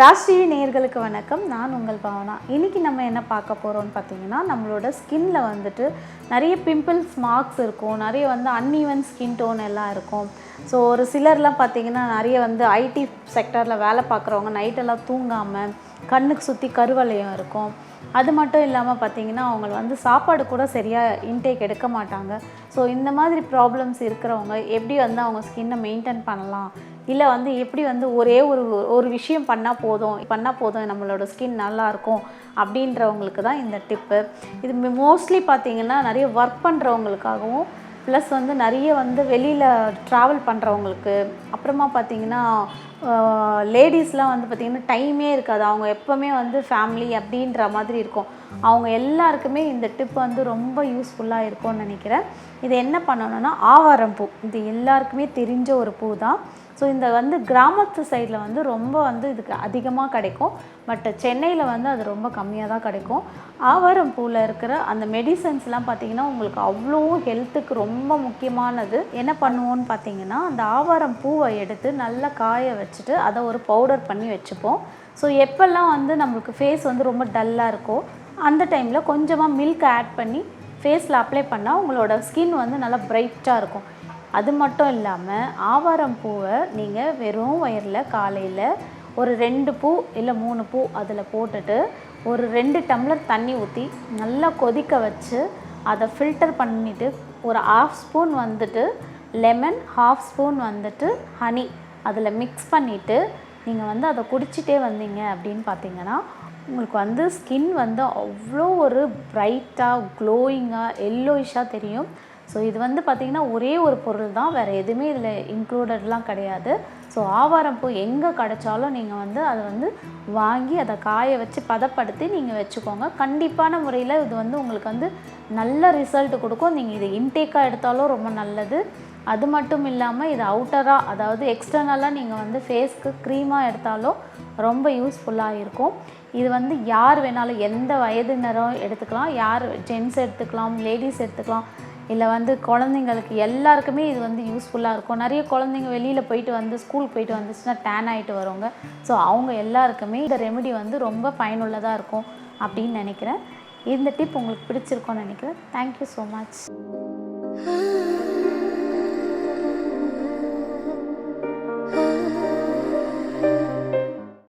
Raj TV நேயர்களுக்கு வணக்கம். நான் உங்கள் பாவனா. இன்றைக்கி நம்ம என்ன பார்க்க போகிறோம்னு பார்த்தீங்கன்னா, நம்மளோட ஸ்கின்ல வந்துட்டு நிறைய பிம்பிள்ஸ் மார்க்ஸ் இருக்கும், நிறைய அன்ஈவன் ஸ்கின் டோன் எல்லாம் இருக்கும். ஸோ ஒரு சிலர்லாம் பார்த்திங்கன்னா நிறைய ஐடி செக்டரில் வேலை பார்க்குறவங்க நைட்டெல்லாம் தூங்காமல் கண்ணுக்கு சுற்றி கருவளையம் இருக்கும். அது மட்டும் இல்லாமல் பார்த்திங்கன்னா அவங்க சாப்பாடு கூட சரியாக இன்டேக் எடுக்க மாட்டாங்க. ஸோ இந்த மாதிரி ப்ராப்ளம்ஸ் இருக்கிறவங்க எப்படி அவங்க ஸ்கின்னை மெயின்டைன் பண்ணலாம், இல்லை எப்படி ஒரே ஒரு விஷயம் பண்ணால் போதும் நம்மளோட ஸ்கின் நல்லாயிருக்கும் அப்படின்றவங்களுக்கு தான் இந்த டிப்பு. இது மோஸ்ட்லி பார்த்திங்கன்னா நிறைய ஒர்க் பண்ணுறவங்களுக்காகவும், ப்ளஸ் நிறைய வெளியில் ட்ராவல் பண்ணுறவங்களுக்கு, அப்புறமா பார்த்திங்கன்னா லேடிஸ்லாம் பார்த்திங்கன்னா டைமே இருக்காது, அவங்க எப்போவுமே ஃபேமிலி அப்படின்ற மாதிரி இருக்கும். அவங்க எல்லாருக்குமே இந்த டிப் ரொம்ப யூஸ்ஃபுல்லாக இருக்கும்னு நினைக்கிறேன். இது என்ன பண்ணணும்னா, ஆவாரம் பூ. இது எல்லாருக்குமே தெரிஞ்ச ஒரு பூ தான். ஸோ இந்த கிராமத்து சைடில் ரொம்ப இதுக்கு அதிகமாக கிடைக்கும். பட் சென்னையில் அது ரொம்ப கம்மியாக தான் கிடைக்கும். ஆவாரம் பூவில் இருக்கிற அந்த மெடிசன்ஸ்லாம் பார்த்திங்கன்னா உங்களுக்கு அவ்வளோ ஹெல்த்துக்கு ரொம்ப முக்கியமானது. என்ன பண்ணுவோன்னு பார்த்திங்கன்னா, அந்த ஆவாரம் பூவை எடுத்து நல்லா காய வச்சுட்டு அதை ஒரு பவுடர் பண்ணி வச்சுப்போம். ஸோ எப்போல்லாம் நம்மளுக்கு ஃபேஸ் ரொம்ப டல்லாக இருக்கோ அந்த டைமில் கொஞ்சமாக மில்க் ஆட் பண்ணி ஃபேஸில் அப்ளை பண்ணால் உங்களோட ஸ்கின் நல்லா பிரைட்டாக இருக்கும். அது மட்டும் இல்லாமல் ஆவாரம் பூவை நீங்கள் வெறும் வயரில் காலையில் ஒரு 2 பூ இல்லை 3 பூ அதில் போட்டுட்டு ஒரு 2 டம்ளர் தண்ணி ஊற்றி நல்லா கொதிக்க வச்சு அதை ஃபில்டர் பண்ணிவிட்டு ஒரு 1/2 ஸ்பூன் லெமன், 1/2 ஸ்பூன் ஹனி அதில் மிக்ஸ் பண்ணிவிட்டு நீங்கள் அதை குடிச்சிட்டே வந்தீங்க அப்படின்னு பார்த்தீங்கன்னா உங்களுக்கு ஸ்கின் அவ்வளோ ஒரு பிரைட்டாக க்ளோயிங்காக எல்லோயிஷாக தெரியும். ஸோ இது பார்த்திங்கன்னா ஒரே ஒரு பொருள் தான், வேறு எதுவுமே இதில் இன்க்ளூடட்லாம் கிடையாது. ஸோ ஆவாரம் பூ எங்கே கிடைச்சாலும் நீங்கள் அதை வாங்கி அதை காய வச்சு பதப்படுத்தி நீங்கள் வச்சுக்கோங்க. கண்டிப்பான முறையில் இது உங்களுக்கு நல்ல ரிசல்ட் கொடுக்கும். நீங்கள் இதை இன்டேக்காக எடுத்தாலும் ரொம்ப நல்லது. அது மட்டும் இல்லாமல் இது அவுட்டராக, அதாவது எக்ஸ்டர்னலாக நீங்கள் ஃபேஸ்க்கு க்ரீமாக எடுத்தாலும் ரொம்ப யூஸ்ஃபுல்லாக இருக்கும். இது யார் வேணாலும் எந்த வயதினரும் எடுத்துக்கலாம், யார் ஜென்ஸ் எடுத்துக்கலாம், லேடிஸ் எடுத்துக்கலாம், இல்லை குழந்தைங்களுக்கு எல்லாருக்குமே இது யூஸ்ஃபுல்லாக இருக்கும். நிறைய குழந்தைங்க வெளியில் போயிட்டு ஸ்கூலுக்கு போயிட்டு வந்துச்சுன்னா டேன் ஆகிட்டு வருவாங்க. ஸோ அவங்க எல்லாருக்குமே இந்த ரெமெடி ரொம்ப பயனுள்ளதாக இருக்கும் அப்படின்னு நினைக்கிறேன். இந்த டிப் உங்களுக்கு பிடிச்சிருக்கோன்னு நினைக்கிறேன். Thank you so much.